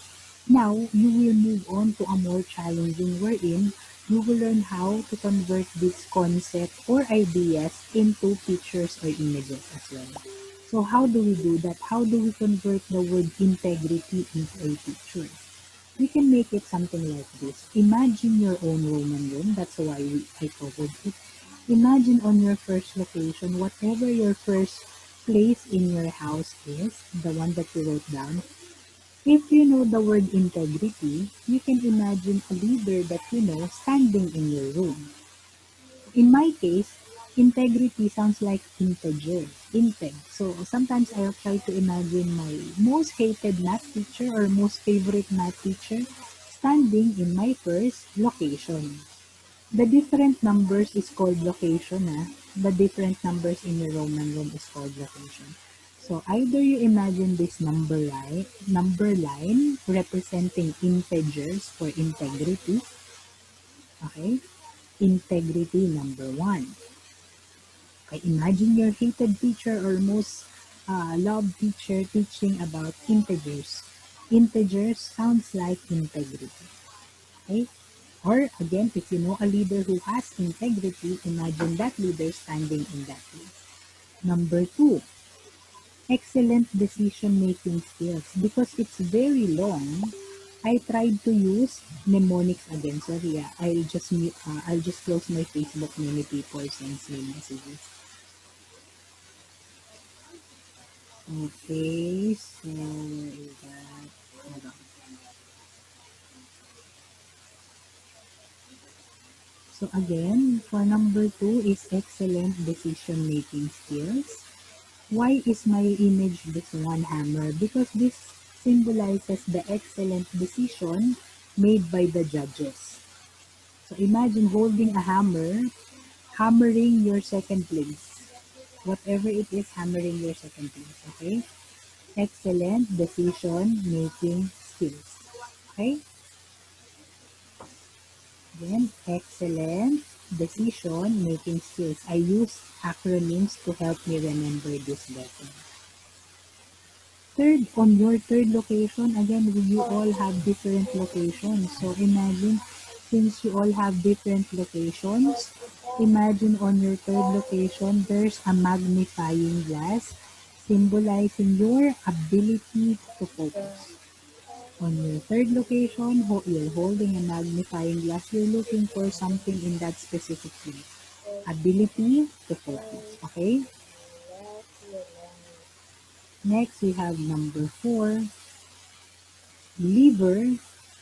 Now, you will move on to a more challenging wherein you will learn how to convert this concept or ideas into pictures or images as well. So how do we do that? How do we convert the word integrity into a picture? We can make it something like this. Imagine your own Roman room. That's why I covered it. Imagine on your first location, whatever your first place in your house is, the one that you wrote down. If you know the word integrity, you can imagine a leader that you know standing in your room. In my case, integrity sounds like integer, integ. So sometimes I'll try to imagine my most hated math teacher or most favorite math teacher standing in my first location. The different numbers is called location. The different numbers in your Roman room is called location. So either you imagine this number line representing integers for integrity. Okay? Integrity number one. Okay, imagine your hated teacher or most loved teacher teaching about integers. Integers sounds like integrity. Okay? Or again, if you know a leader who has integrity, imagine that leader standing in that place. Number two, excellent decision-making skills. Because it's very long, I tried to use mnemonics again. Sorry, I'll just close my Facebook. Many people sends me messages. Okay, so where is that? Hold on. So again, for number 2 is excellent decision-making skills. Why is my image this one hammer? Because this symbolizes the excellent decision made by the judges. So imagine holding a hammer, hammering your second place. Whatever it is, hammering your second place. Okay? Excellent decision making skills. Okay? Then, excellent decision making skills. I use acronyms to help me remember this better. Third, on your third location, again, you all have different locations. So imagine, since you all have different locations, imagine on your third location, there's a magnifying glass symbolizing your ability to focus. On your third location, you're holding a magnifying glass. You're looking for something in that specific place. Ability to focus. Okay? Next, we have number 4. Lever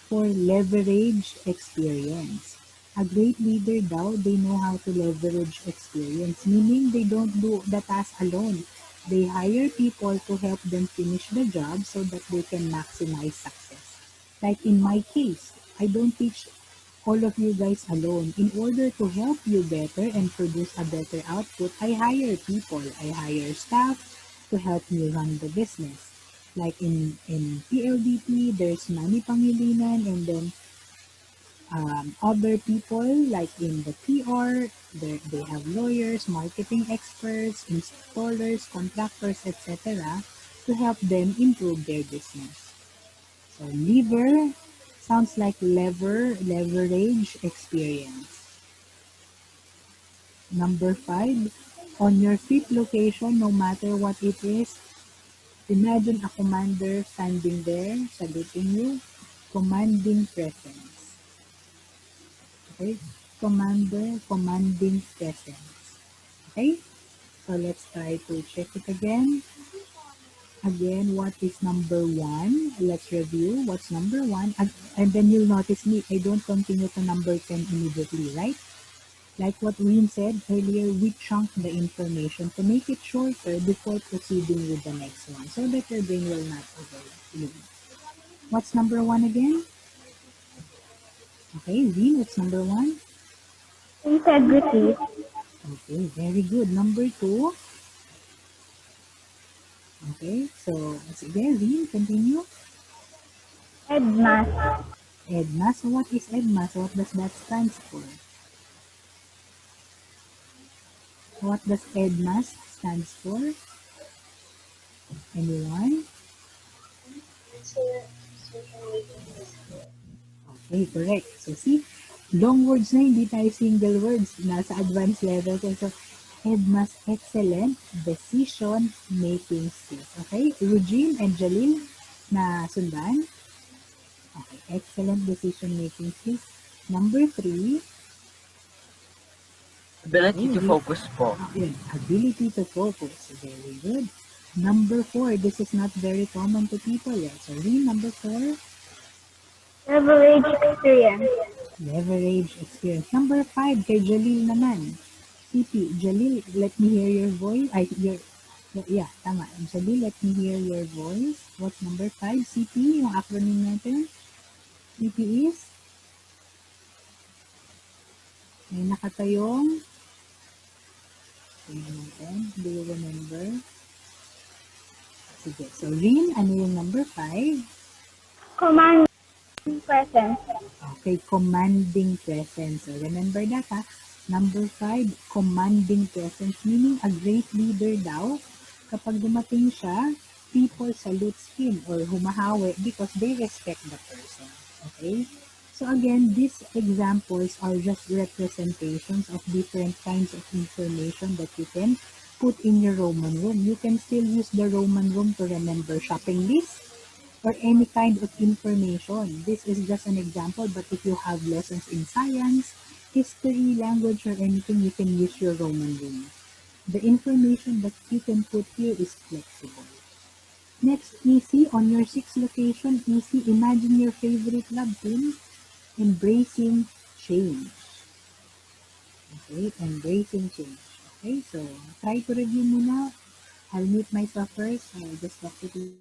for leverage experience. A great leader daw, they know how to leverage experience, meaning they don't do the task alone. They hire people to help them finish the job so that they can maximize success. Like in my case, I don't teach all of you guys alone. In order to help you better and produce a better output, I hire people. I hire staff to help me run the business. Like in PLDT, there's Manny Pangilinan, and then other people like in the PR, they have lawyers, marketing experts, installers, contractors, etc. to help them improve their business. So lever sounds like leverage experience. Number 5, on your fifth location, no matter what it is, imagine a commander standing there, saluting you, commanding presence. Okay? Commander, commanding presence. Okay? So let's try to check it again. Again, what is number 1? Let's review what's number 1. And then you'll notice me, I don't continue to number 10 immediately, right? Like what Win said earlier, we chunk the information to make it shorter before proceeding with the next one so that your brain will not overload. What's number 1 again? Okay, Win, what's number 1? Integrity. Okay, very good. Number 2. Okay, so sige, Win, continue. Edmas. EDMA. So what is EDMA? So what does that stand for? What does EDMA stands for? Anyone? Okay, correct. So see, long words na hindi tayo single words. Nasa advanced level ko. So, EDMA's excellent decision making skills. Okay, Eugene and Jalil na sundan. Okay, excellent decision making skills. Number 3, Ability to focus po. yun, ability to focus. Very good. Number 4, this is not very common to people yet. So, read number 4. Leverage experience. Leverage experience. Number 5, kay Jalil naman. CP, Jalil, let me hear your voice. Yeah, tama. Jalil, let me hear your voice. What's number 5? CP, yung acronym natin. CP is? May nakatayong. Tingnan natin. Do you remember? Sige. So, Rin, ano yung number 5? Command presence. Okay, commanding presence. So, remember that, ha? Number 5, commanding presence, meaning a great leader daw. Kapag dumating siya, people salutes him or humahawi because they respect the person. Okay? So again, these examples are just representations of different kinds of information that you can put in your Roman room. You can still use the Roman room to remember shopping lists. or any kind of information. This is just an example, but if you have lessons in science, history, language, or anything, you can use your Roman room. The information that you can put here is flexible. Next, easy. On your sixth location, easy. Imagine your favorite love team embracing change. Okay, embracing change. Okay, so try to review muna. I'll mute myself first. I'll just talk to you.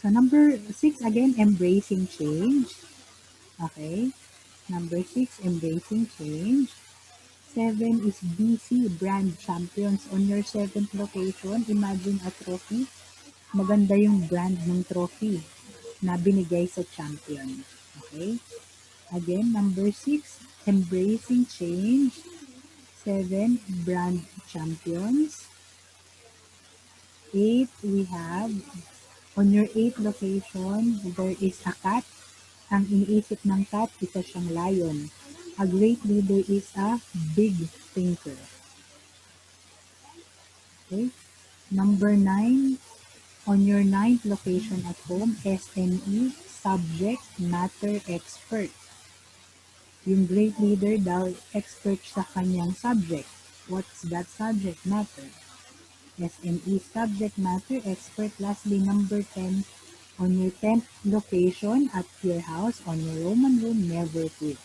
So number six again, embracing change. Okay. Number six, embracing change. Seven is BC, brand champions. On your seventh location, imagine a trophy. Maganda yung brand ng trophy na binigay sa champion. Okay? Again, number six, embracing change. Seven, brand champions. Eight, we have, on your eighth location, there is a cat. Ang iniisip ng cat, isa siyang lion. A great leader is a big thinker. Okay? Number 9, on your ninth location at home, SME, subject matter expert. Yung great leader daw, expert sa kanyang subject. What's that subject matter? SME, subject matter expert. Lastly, number 10, on your 10th location at your house, on your Roman room, never quit.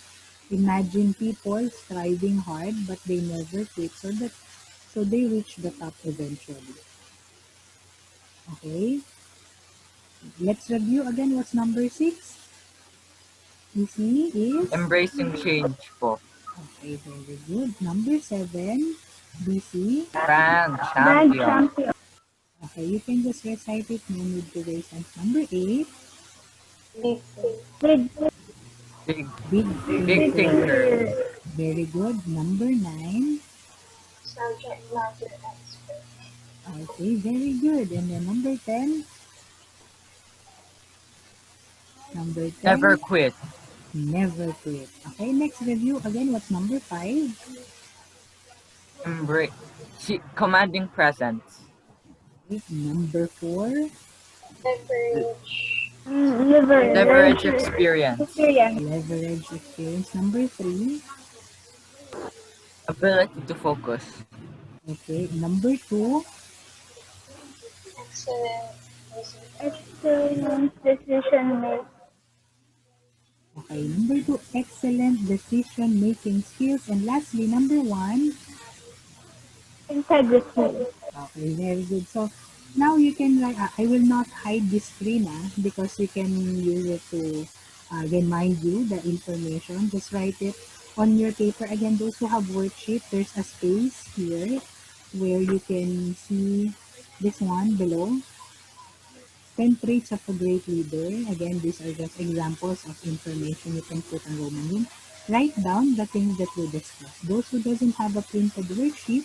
Imagine people striving hard, but they never quit, so they reach the top eventually. Okay, let's review again. What's number 6? Easy is, Embracing change po. okay, very good. Number 7, BC. Brand champion. Okay, you can just recite it. No need to raise hands. Number 8, Big Big big big thinker. thinker. Very good. Number 9, subject matter expert. okay, very good. And then number 10, number Never 10, quit. never quit. Okay, next review again. What's number 5? Embrace commanding presence. Okay, number 4, Leverage. Leverage experience. leverage experience. Number 3, Ability to focus. okay, number 2, Excellent result. Excellent decision making. okay, number 2, excellent decision making skills. And lastly, number 1, Integrity. okay, very good. So now you can write, I will not hide this screen because you can use it to remind you the information. Just write it on your paper. Again, those who have worksheet, there's a space here where you can see this one below. 10 traits of a great leader. Again, these are just examples of information you can put on Roman room. Write down the things that we discussed. Those who doesn't have a printed worksheet,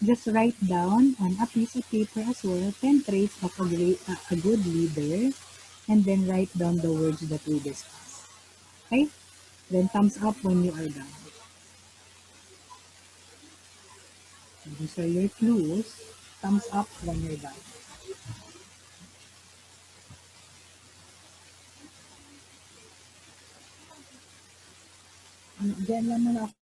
just write down on a piece of paper as well 10 traits of a good leader, and then write down the words that we discussed. Okay? Then thumbs up when you are done. These are your clues. Thumbs up when you're done. Diyan lang muna ako.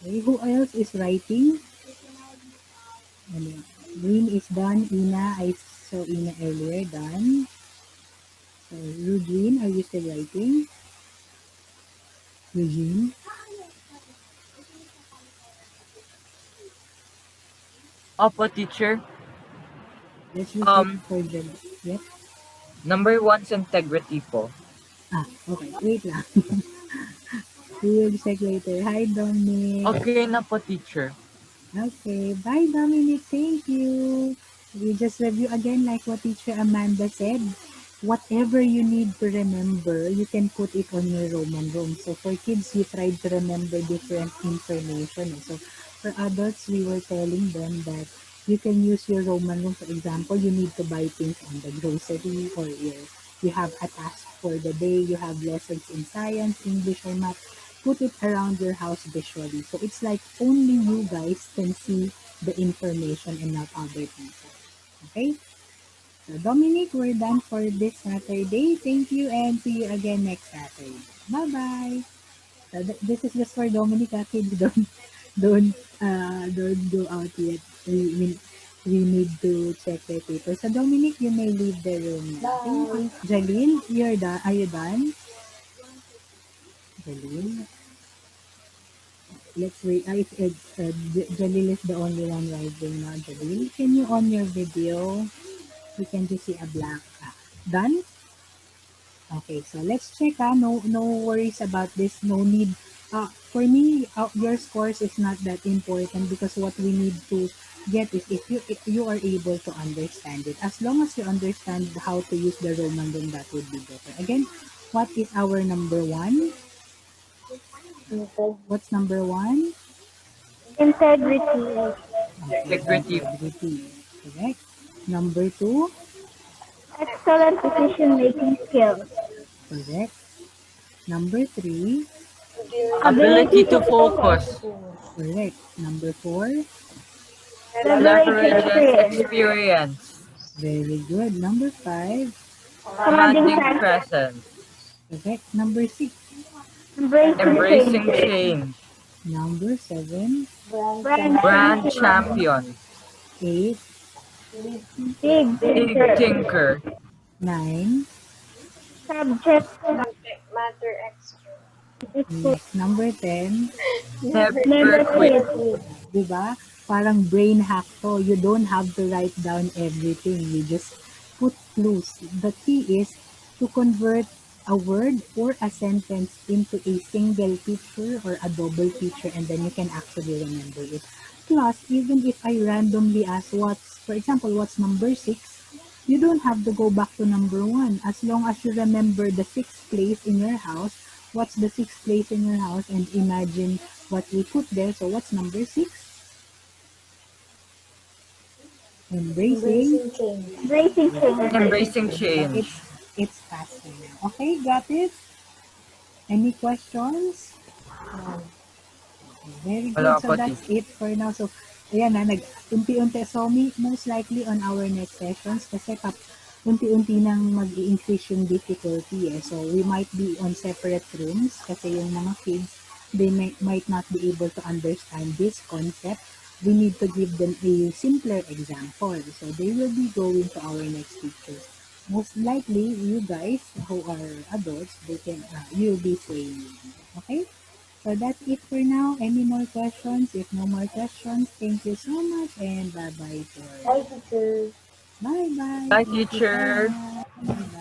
Okay, who else is writing? Ano, Green is done. Ina, I saw Ina earlier, done. So, Eugene, are you still writing? Eugene? Opo, teacher. Let's just wait Um, for the... Yep. number one's integrity po. Ah, okay. Wait lang. We will check later. Hi, Dominic. Okay na po, teacher. Okay. Bye, Dominic. Thank you. We just review again like what teacher Amanda said. Whatever you need to remember, you can put it on your Roman room. So for kids, you try to remember different information. So for adults, we were telling them that you can use your Roman room. For example, you need to buy things on the grocery or you have a task for the day, you have lessons in science, English, or math. Put it around your house visually. So it's like only you guys can see the information and not other people. Okay? So Dominic, we're done for this Saturday. Thank you and see you again next Saturday. Bye-bye. So this is just for Dominic. Kids, don't go out yet. We need to check the paper. So Dominic, you may leave the room now. Bye. Jalil, you're done. Are you done? Jalil, let's wait. Jalil is the only one writing now. Jalil, can you on your video? We can just see a black. Done? Okay, so let's check. No worries about this. No need. For me, your scores is not that important because what we need to get is if you are able to understand it. As long as you understand how to use the Roman, then that would be better. Again, what is our number one? What's number one? Integrity. Okay, Integrity. integrity. Correct. Number two. Excellent decision-making skills. Correct. Number three. Ability Ability to to focus. focus. Correct. Number four. Leverage Leverages experience. experience. Very good. Number five. Commanding Commanding presence. presence. Correct. Number six. Embracing Embracing changes. change. Number seven. Brand Brand champion. champion. Eight. Big Big thinker. thinker. Nine. Subject matter expert. Yes. Number 10. Never Never quit. quit. Diba? Parang brain hack to. You don't have to write down everything. You just put clues. The key is to convert a word or a sentence into a single picture or a double picture and then you can actually remember it. Plus, even if I randomly ask for example, what's number 6, you don't have to go back to number 1. As long as you remember the sixth place in your house, what's the sixth place in your house and imagine what we put there. So what's number 6? Embracing. Embracing changes. Embracing Diba? change. It's faster now. Okay, got it? Any questions? Very Wala good. So po, that's teacher. it for now. So, ayan na, nag-unti-unti. So, most likely on our next sessions, kasi unti-unti nang mag-i-increase yung difficulty eh. So, we might be on separate rooms kasi yung mga kids, they might not be able to understand this concept. We need to give them a simpler example. So, they will be going to our next teachers. Most likely, you guys who are adults, you'll be training. Okay? So that's it for now. Any more questions? If no more questions, thank you so much and bye-bye for Bye, teacher. bye-bye. Bye, Thank you so teacher. much. Bye-bye.